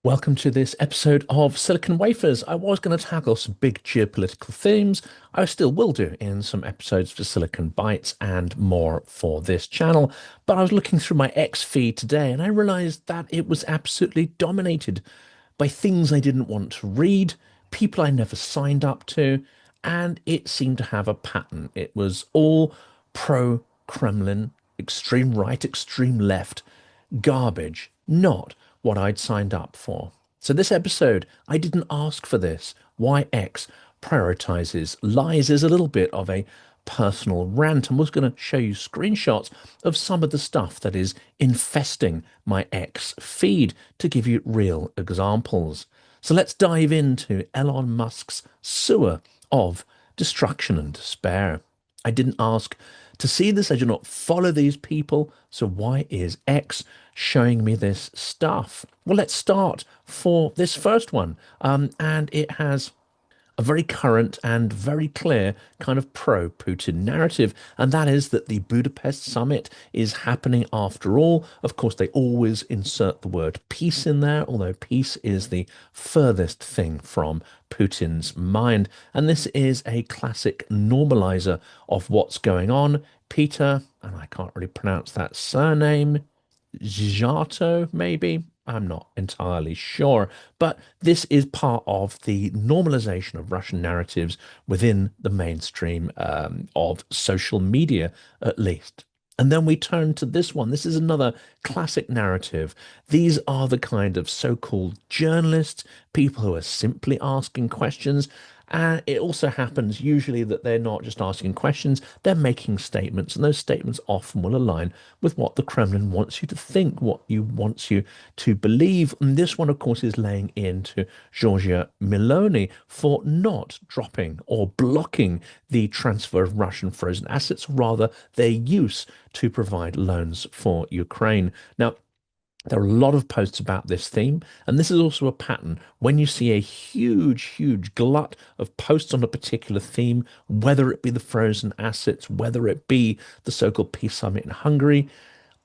Welcome to this episode of Silicon Wafers. I was going to tackle some big geopolitical themes. I still will do in some episodes for Silicon Bytes and more for this channel. But I was looking through my X feed today and I realized that it was absolutely dominated by things I didn't want to read, people I never signed up to, and it seemed to have a pattern. It was all pro-Kremlin, extreme right, extreme left garbage, not what I'd signed up for. So this episode, I didn't ask for this. Why X prioritizes lies is a little bit of a personal rant. I'm just going to show you screenshots of some of the stuff that is infesting my X feed to give you real examples. So let's dive into Elon Musk's sewer of destruction and despair. I didn't ask to see this. I do not follow these people. So why is X showing me this stuff? Well, let's start for this first one. And it has a very current and very clear kind of pro-Putin narrative, and that is that the Budapest summit is happening after all. Of course, they always insert the word peace in there, although peace is the furthest thing from Putin's mind. And this is a classic normalizer of what's going on. Peter, and I can't really pronounce that surname, Giato, maybe. I'm not entirely sure, but this is part of the normalization of Russian narratives within the mainstream of social media, at least. And then we turn to this one. This is another classic narrative. These are the kind of so-called journalists, people who are simply asking questions. And it also happens usually that they're not just asking questions, they're making statements, and those statements often will align with what the Kremlin wants you to think, what you wants you to believe. And this one, of course, is laying into Giorgia Meloni for not dropping or blocking the transfer of Russian frozen assets, rather their use to provide loans for Ukraine. Now, there are a lot of posts about this theme, and this is also a pattern. When you see a huge glut of posts on a particular theme, whether it be the frozen assets, whether it be the so-called peace summit in Hungary,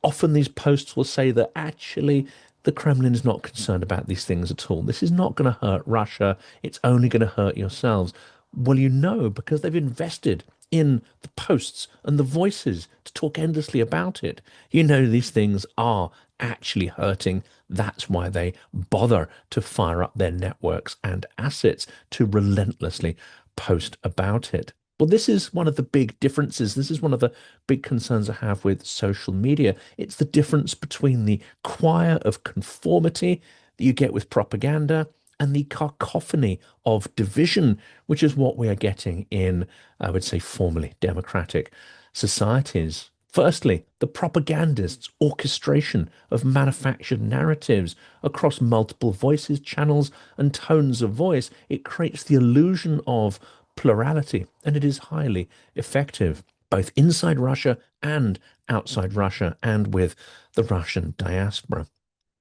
often these posts will say that actually the Kremlin is not concerned about these things at all. This is not going to hurt Russia. It's only going to hurt yourselves. Well, you know, because they've invested in the posts and the voices to talk endlessly about it. You know, these things are actually hurting. That's why they bother to fire up their networks and assets to relentlessly post about it. Well, this is one of the big differences. This is one of the big concerns I have with social media. It's the difference between the choir of conformity that you get with propaganda and the cacophony of division, which is what we are getting in, I would say, formerly democratic societies. Firstly, the propagandists' orchestration of manufactured narratives across multiple voices, channels, and tones of voice. It creates the illusion of plurality, and it is highly effective, both inside Russia and outside Russia, and with the Russian diaspora.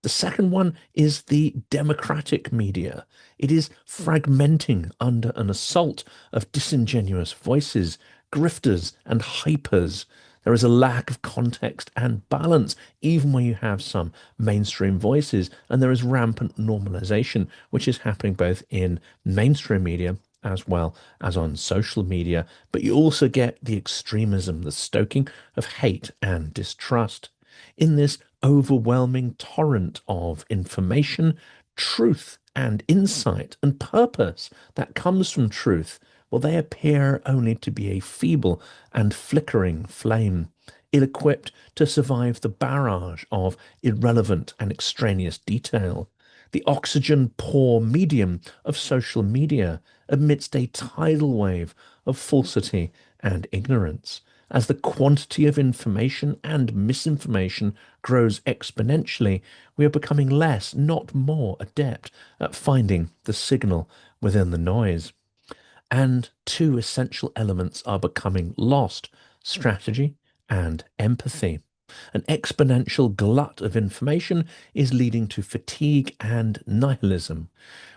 The second one is the democratic media. It is fragmenting under an assault of disingenuous voices, grifters, and hypers. There is a lack of context and balance, even when you have some mainstream voices, and there is rampant normalization, which is happening both in mainstream media as well as on social media. But you also get the extremism, the stoking of hate and distrust. In this overwhelming torrent of information, truth and insight and purpose that comes from truth, well, they appear only to be a feeble and flickering flame, ill-equipped to survive the barrage of irrelevant and extraneous detail. The oxygen-poor medium of social media amidst a tidal wave of falsity and ignorance. As the quantity of information and misinformation grows exponentially, we are becoming less, not more, adept at finding the signal within the noise. And two essential elements are becoming lost: strategy and empathy. An exponential glut of information is leading to fatigue and nihilism.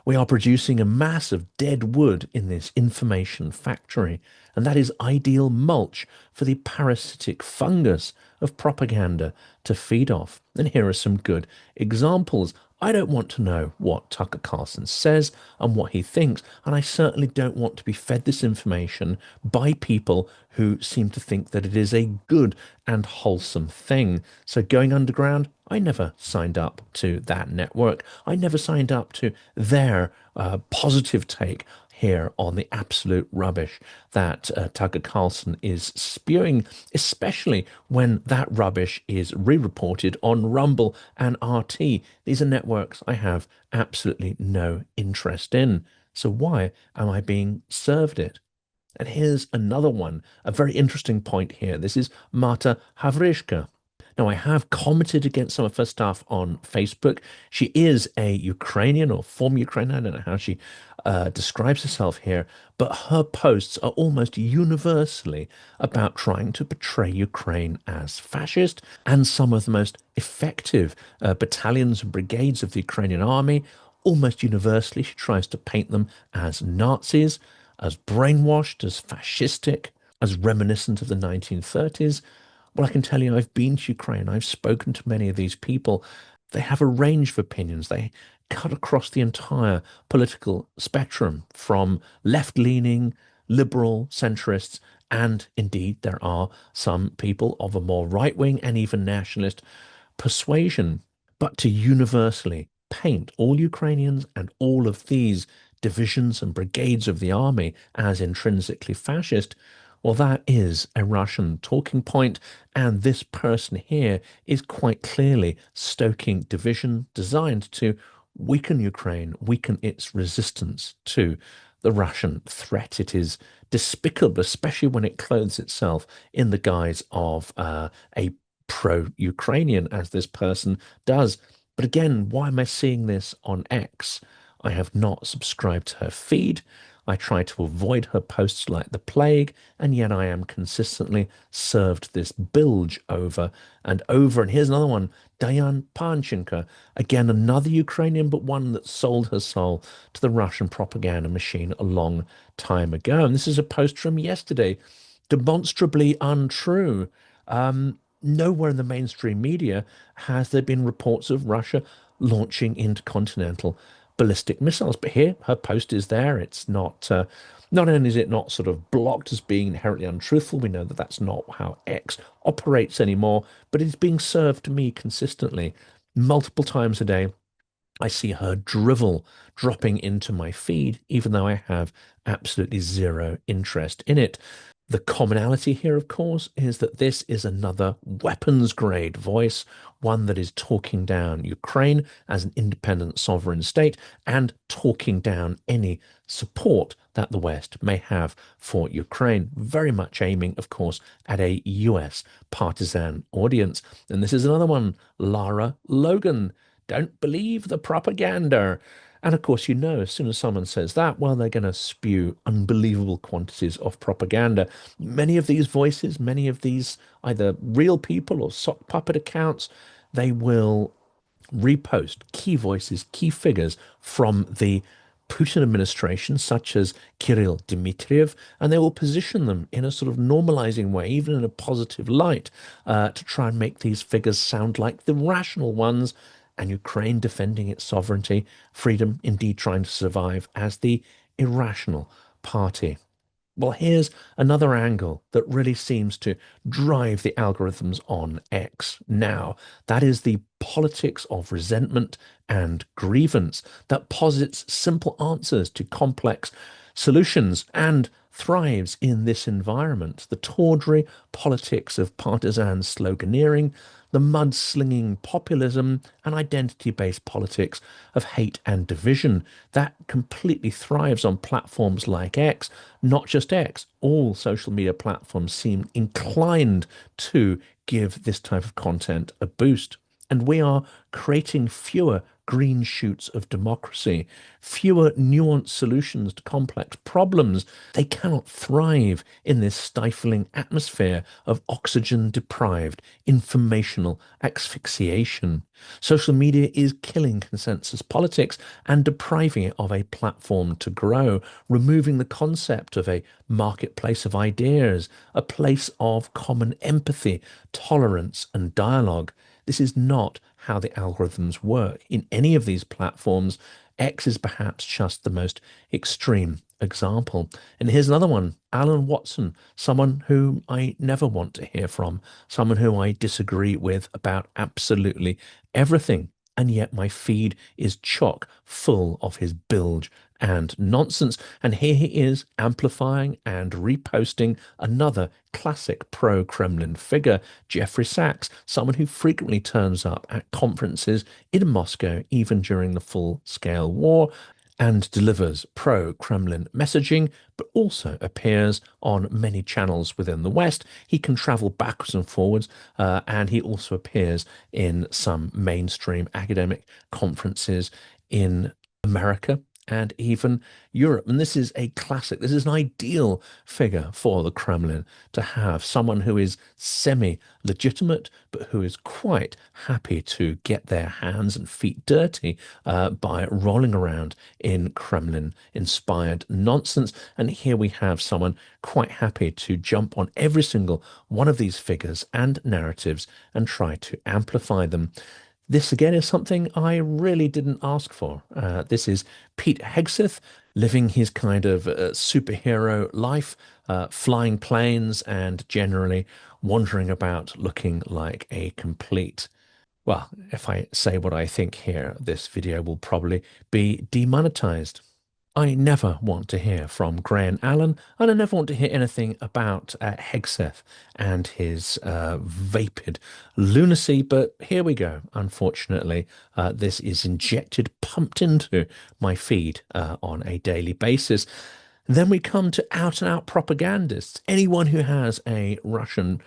We are producing a mass of dead wood in this information factory, and that is ideal mulch for the parasitic fungus of propaganda to feed off. And here are some good examples. I don't want to know what Tucker Carlson says and what he thinks, and I certainly don't want to be fed this information by people who seem to think that it is a good and wholesome thing. So going underground, I never signed up to that network. I never signed up to their positive take here on the absolute rubbish that Tucker Carlson is spewing, especially when that rubbish is re-reported on Rumble and RT. These are networks I have absolutely no interest in. So why am I being served it? And here's another one, a very interesting point here. This is Marta Havrishka. Now, I have commented against some of her stuff on Facebook. She is a Ukrainian or former Ukrainian. I don't know how she describes herself here, but her posts are almost universally about trying to portray Ukraine as fascist. And some of the most effective battalions and brigades of the Ukrainian army, almost universally, she tries to paint them as Nazis, as brainwashed, as fascistic, as reminiscent of the 1930s. Well, I can tell you, I've been to Ukraine. I've spoken to many of these people. They have a range of opinions. They cut across the entire political spectrum from left-leaning, liberal, centrists, and indeed there are some people of a more right-wing and even nationalist persuasion. But to universally paint all Ukrainians and all of these divisions and brigades of the army as intrinsically fascist, well, that is a Russian talking point, and this person here is quite clearly stoking division designed to weaken Ukraine, weaken its resistance to the Russian threat. It is despicable, especially when it clothes itself in the guise of a pro-Ukrainian, as this person does. But again, why am I seeing this on X? I have not subscribed to her feed. I try to avoid her posts like the plague, and yet I am consistently served this bilge over and over. And here's another one, Diane Panchenko, again, another Ukrainian, but one that sold her soul to the Russian propaganda machine a long time ago. And this is a post from yesterday, demonstrably untrue. Nowhere in the mainstream media has there been reports of Russia launching intercontinental ballistic missiles. But here, her post is there. It's not, not only is it not sort of blocked as being inherently untruthful, we know that that's not how X operates anymore, but it's being served to me consistently multiple times a day. I see her drivel dropping into my feed, even though I have absolutely zero interest in it. The commonality here, of course, is that this is another weapons grade voice, one that is talking down Ukraine as an independent sovereign state and talking down any support that the West may have for Ukraine, very much aiming, of course, at a US partisan audience. And this is another one, Lara Logan. Don't believe the propaganda. And of course, you know, as soon as someone says that, well, they're going to spew unbelievable quantities of propaganda. Many of these voices, many of these either real people or sock puppet accounts, they will repost key voices, key figures from the Putin administration, such as Kirill Dmitriev, and they will position them in a sort of normalizing way, even in a positive light, to try and make these figures sound like the rational ones, and Ukraine defending its sovereignty, freedom, indeed trying to survive as the irrational party. Well, here's another angle that really seems to drive the algorithms on X now. That is the politics of resentment and grievance that posits simple answers to complex solutions and thrives in this environment. The tawdry politics of partisan sloganeering, the mudslinging populism and identity-based politics of hate and division that completely thrives on platforms like X, not just X. All social media platforms seem inclined to give this type of content a boost. And we are creating fewer green shoots of democracy, fewer nuanced solutions to complex problems. They cannot thrive in this stifling atmosphere of oxygen-deprived informational asphyxiation. Social media is killing consensus politics and depriving it of a platform to grow, removing the concept of a marketplace of ideas, a place of common empathy, tolerance, and dialogue. This is not how the algorithms work. In any of these platforms, X is perhaps just the most extreme example. And here's another one, Alan Watson, someone whom I never want to hear from, someone who I disagree with about absolutely everything. And yet my feed is chock full of his bilge and nonsense. And here he is amplifying and reposting another classic pro-Kremlin figure, Jeffrey Sachs, someone who frequently turns up at conferences in Moscow, even during the full-scale war, and delivers pro-Kremlin messaging, but also appears on many channels within the West. He can travel backwards and forwards, and he also appears in some mainstream academic conferences in America and even Europe. And this is a classic. This is an ideal figure for the Kremlin to have, someone who is semi-legitimate, but who is quite happy to get their hands and feet dirty by rolling around in Kremlin-inspired nonsense. And here we have someone quite happy to jump on every single one of these figures and narratives and try to amplify them. This again is something I really didn't ask for. This is Pete Hegseth living his kind of superhero life, flying planes and generally wandering about looking like a complete. Well, if I say what I think here, this video will probably be demonetized. I never want to hear from Graham Allen, and I never want to hear anything about Hegseth and his vapid lunacy. But here we go. Unfortunately, this is injected, pumped into my feed on a daily basis. Then we come to out and out propagandists. Anyone who has a Russian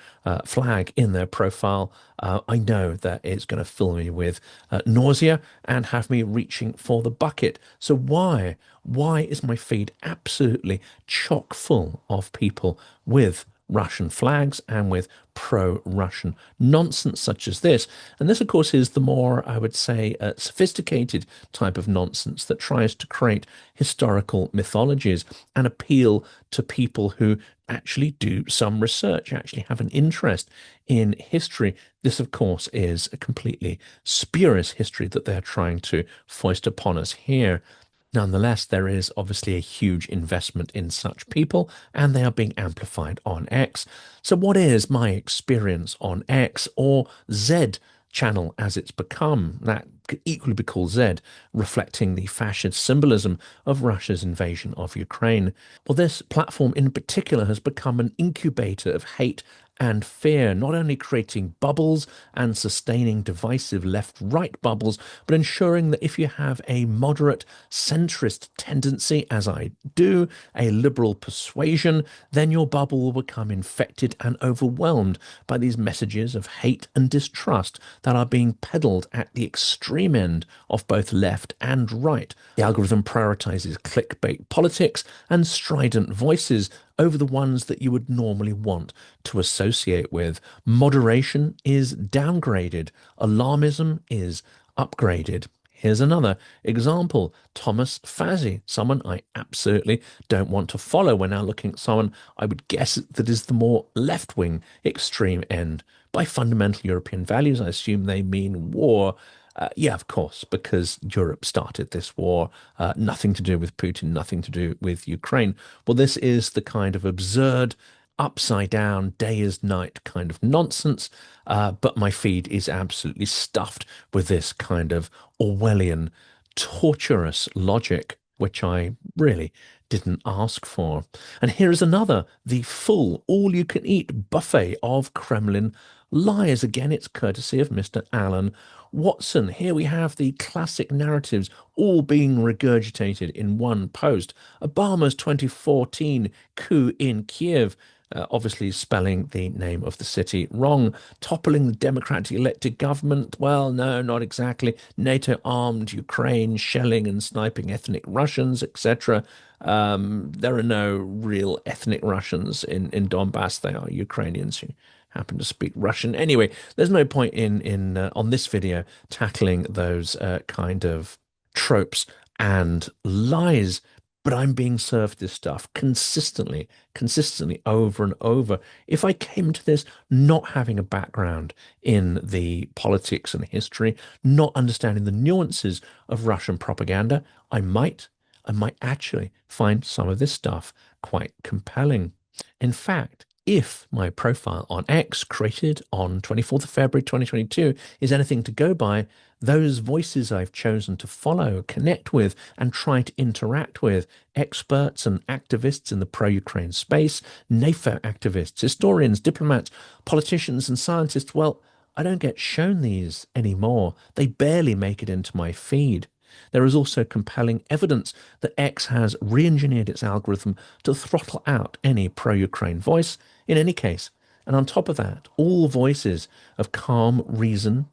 flag in their profile, I know that it's going to fill me with nausea and have me reaching for the bucket. So why? Why is my feed absolutely chock full of people with Russian flags and with pro-Russian nonsense such as this? And this, of course, is the more, I would say, sophisticated type of nonsense that tries to create historical mythologies and appeal to people who actually do some research, actually have an interest in history. This, of course, is a completely spurious history that they're trying to foist upon us here. Nonetheless, there is obviously a huge investment in such people, and they are being amplified on X. So what is my experience on X, or Z channel as it's become? That could equally be called Z, reflecting the fascist symbolism of Russia's invasion of Ukraine. Well, this platform in particular has become an incubator of hate and fear, not only creating bubbles and sustaining divisive left-right bubbles, but ensuring that if you have a moderate centrist tendency, as I do, a liberal persuasion, then your bubble will become infected and overwhelmed by these messages of hate and distrust that are being peddled at the extreme end of both left and right. The algorithm prioritizes clickbait politics and strident voices over the ones that you would normally want to associate with. Moderation is downgraded. Alarmism is upgraded. Here's another example. Thomas Fazzi, someone I absolutely don't want to follow. We're now looking at someone I would guess that is the more left-wing extreme end. By fundamental European values, I assume they mean war. Yeah, of course, because Europe started this war. Nothing to do with Putin, nothing to do with Ukraine. Well, this is the kind of absurd, upside down, day is night kind of nonsense. But my feed is absolutely stuffed with this kind of Orwellian, torturous logic, which I really didn't ask for. And here is another, the full all-you-can-eat buffet of Kremlin lies. Again, it's courtesy of Mr. Alan Watson. Here we have the classic narratives all being regurgitated in one post. Obama's 2014 coup in Kyiv, obviously spelling the name of the city wrong. Toppling the democratically elected government. Well, no, not exactly. NATO armed Ukraine, shelling and sniping ethnic Russians, etc. There are no real ethnic Russians in Donbass. They are Ukrainians who happen to speak Russian. Anyway, there's no point in on this video tackling those kind of tropes and lies. but I'm being served this stuff consistently over and over. If I came to this not having a background in the politics and history, not understanding the nuances of Russian propaganda, I might actually find some of this stuff quite compelling. In fact, if my profile on X, created on 24th of February 2022, is anything to go by, those voices I've chosen to follow, connect with, and try to interact with, experts and activists in the pro-Ukraine space, NATO activists, historians, diplomats, politicians, and scientists, well, I don't get shown these anymore. They barely make it into my feed. There is also compelling evidence that X has re-engineered its algorithm to throttle out any pro-Ukraine voice in any case. And on top of that, all voices of calm reason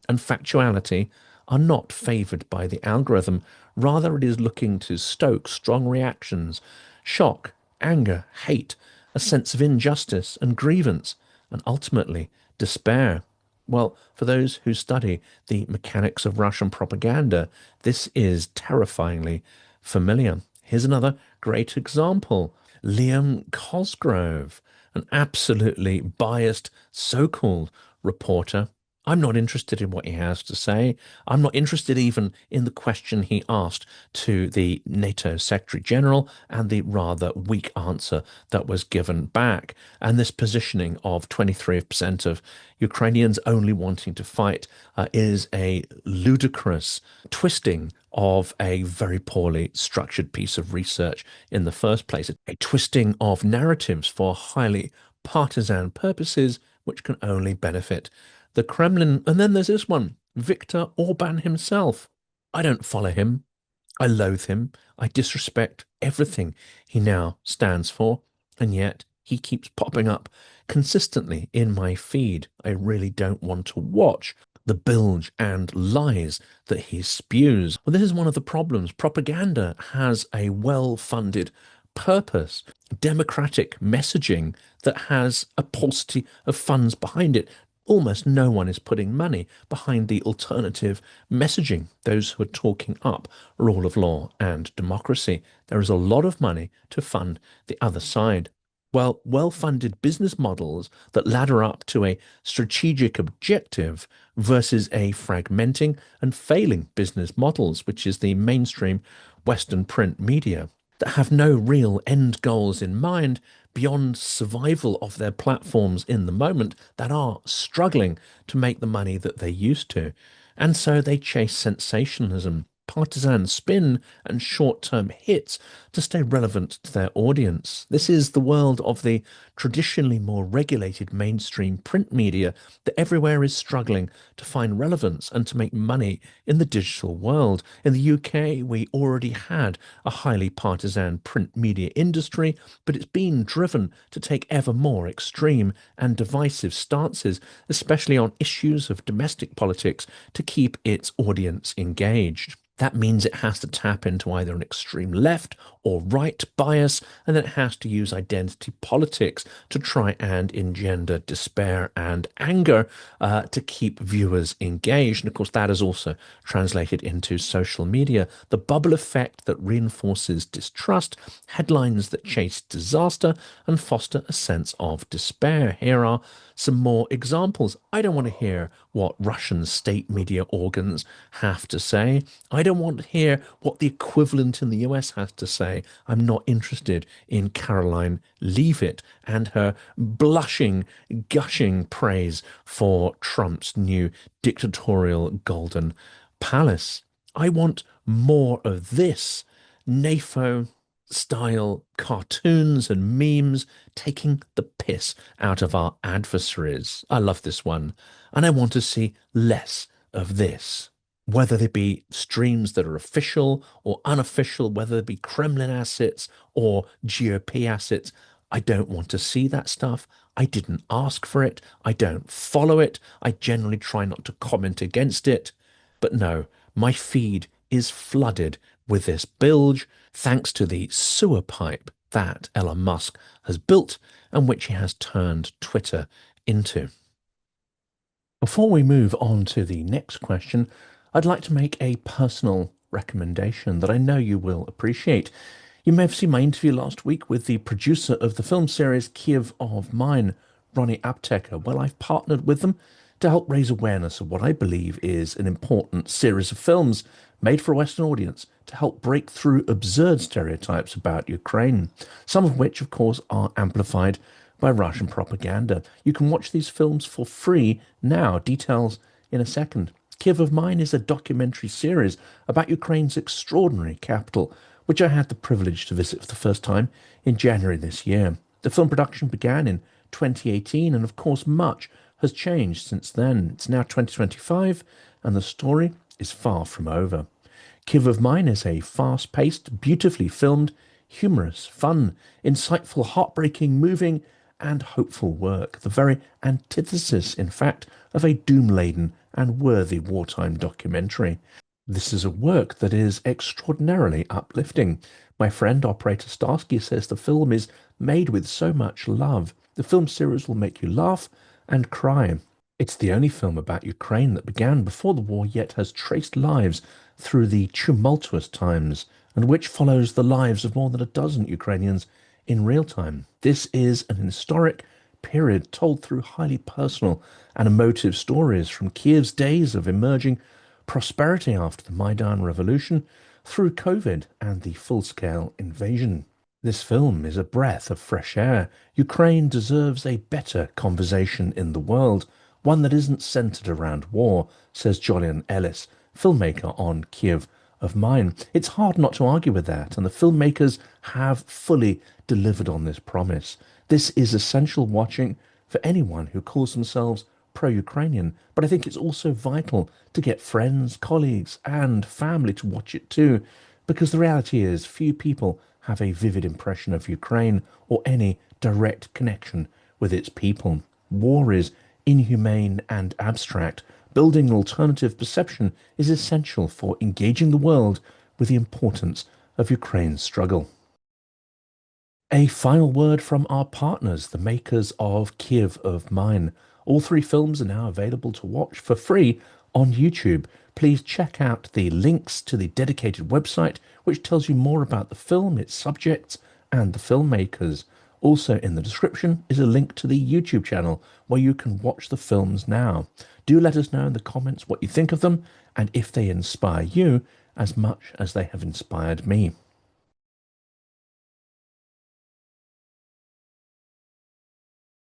and factuality are not favored by the algorithm. Rather, it is looking to stoke strong reactions, shock, anger, hate, a sense of injustice and grievance, and ultimately despair. Well, for those who study the mechanics of Russian propaganda, this is terrifyingly familiar. Here's another great example. Liam Cosgrove, an absolutely biased so-called reporter. I'm not interested in what he has to say. I'm not interested even in the question he asked to the NATO Secretary General and the rather weak answer that was given back. And this positioning of 23% of Ukrainians only wanting to fight is a ludicrous twisting of a very poorly structured piece of research in the first place, a twisting of narratives for highly partisan purposes, which can only benefit the Kremlin. And then there's this one, Viktor Orban himself. I don't follow him. I loathe him. I disrespect everything he now stands for. And yet he keeps popping up consistently in my feed. I really don't want to watch the bilge and lies that he spews. Well, this is one of the problems. Propaganda has a well-funded purpose, democratic messaging that has a paucity of funds behind it. Almost no one is putting money behind the alternative messaging, those who are talking up rule of law and democracy. There is a lot of money to fund the other side. Well, well-funded business models that ladder up to a strategic objective versus a fragmenting and failing business models, which is the mainstream Western print media, that have no real end goals in mind beyond survival of their platforms in the moment, that are struggling to make the money that they used to. And so they chase sensationalism, partisan spin, and short-term hits to stay relevant to their audience. This is the world of the traditionally more regulated mainstream print media that everywhere is struggling to find relevance and to make money in the digital world. In the UK, we already had a highly partisan print media industry, but it's been driven to take ever more extreme and divisive stances, especially on issues of domestic politics, to keep its audience engaged. That means it has to tap into either an extreme left or right bias, and then it has to use identity politics to try and engender despair and anger to keep viewers engaged. And of course, that is also translated into social media. The bubble effect that reinforces distrust, headlines that chase disaster and foster a sense of despair. Here are some more examples. I don't want to hear what Russian state media organs have to say. I don't want to hear what the equivalent in the US has to say. I'm not interested in Caroline Leavitt and her blushing, gushing praise for Trump's new dictatorial golden palace. I want more of this. NAFO style cartoons and memes taking the piss out of our adversaries. I love this one. And I want to see less of this. Whether they be streams that are official or unofficial, whether they be Kremlin assets or GOP assets, I don't want to see that stuff. I didn't ask for it. I don't follow it. I generally try not to comment against it. But no, my feed is flooded with this bilge thanks to the sewer pipe that Elon Musk has built and which he has turned Twitter into. Before we move on to the next question, I'd like to make a personal recommendation that I know you will appreciate. You may have seen my interview last week with the producer of the film series Kyiv of Mine, Ronnie Apteker. Well, I've partnered with them to help raise awareness of what I believe is an important series of films made for a Western audience to help break through absurd stereotypes about Ukraine, some of which, of course, are amplified by Russian propaganda. You can watch these films for free now. Details in a second. Kyiv of Mine is a documentary series about Ukraine's extraordinary capital, which I had the privilege to visit for the first time in January this year. The film production began in 2018, and of course, much has changed since then. It's now 2025, and the story is far from over. Kyiv of Mine is a fast-paced, beautifully filmed, humorous, fun, insightful, heartbreaking, moving, and hopeful work. The very antithesis, in fact, of a doom-laden and worthy wartime documentary. This is a work that is extraordinarily uplifting. My friend operator Starsky says the film is made with so much love. The film series will make you laugh and cry. It's the only film about Ukraine that began before the war yet has traced lives through the tumultuous times, and which follows the lives of more than a dozen Ukrainians in real time. This is an historic period told through highly personal and emotive stories from Kyiv's days of emerging prosperity after the Maidan Revolution through COVID and the full-scale invasion. This film is a breath of fresh air. Ukraine deserves a better conversation in the world, one that isn't centered around war, says Jolyon Ellis, filmmaker on Kyiv of Mine. It's hard not to argue with that, and the filmmakers have fully delivered on this promise. This is essential watching for anyone who calls themselves pro-Ukrainian, but I think it's also vital to get friends, colleagues, and family to watch it too, because the reality is few people have a vivid impression of Ukraine or any direct connection with its people. War is inhumane and abstract. Building an alternative perception is essential for engaging the world with the importance of Ukraine's struggle. A final word from our partners, the makers of Kyiv of Mine. All three films are now available to watch for free on YouTube. Please check out the links to the dedicated website, which tells you more about the film, its subjects, and the filmmakers. Also in the description is a link to the YouTube channel where you can watch the films now. Do let us know in the comments what you think of them and if they inspire you as much as they have inspired me.